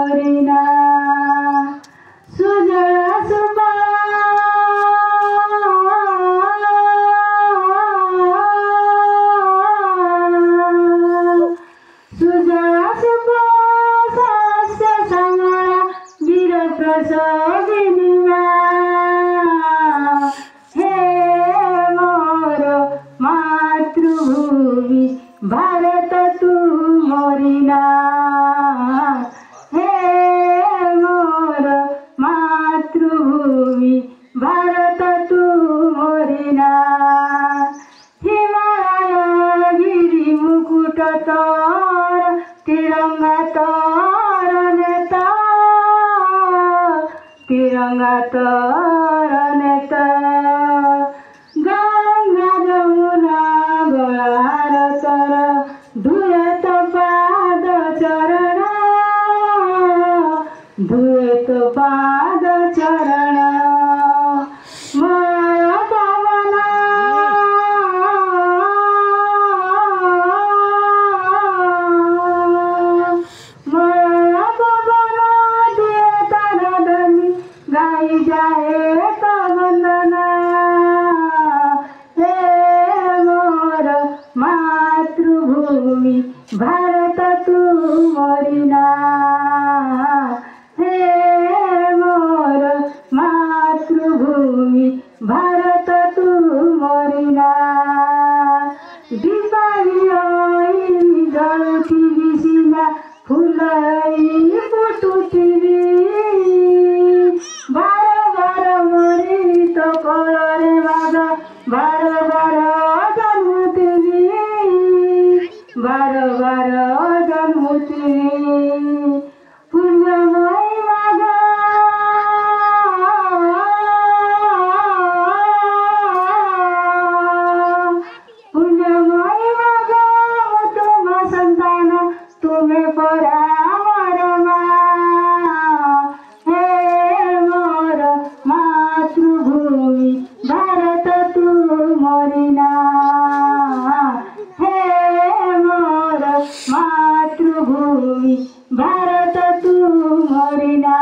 मोरिना सुजळा सुफळा सुजळा सुफळा सस्य सांगळा वीर प्रसविनिया हे मोर मातृभूमी भारत तू मोरिना हे मोर मातृभूमी भारत तू मोरिना हिमालय गिरी मुकुट तोर तिरंगा तोर नेता तिरंगा तोर नेता गंगा जमुना गळार तर धुयत पाद चरण धुयत पाद चरण मळ पवना मळ पवना देत नदनी गाई जाए वंदना हे मोर मातृभूमी भारत तू मोरिना हे मोर मातृभूमी भारत तू मोरिना दिपाळी आई जळुथिली सिना फुलई फुटुथिली बार बार मोरी तो कळरे माझा बार बार जन्मुथिली बार बार जन्मुथिली पुण्यमय माझा पुण्यमय माझा तुम्हा संतान तुम्ही परावरमा हे मोर मातृभूमी भारत तू मोरिना हे मोर मातृभूमी भारत तू मोरिना।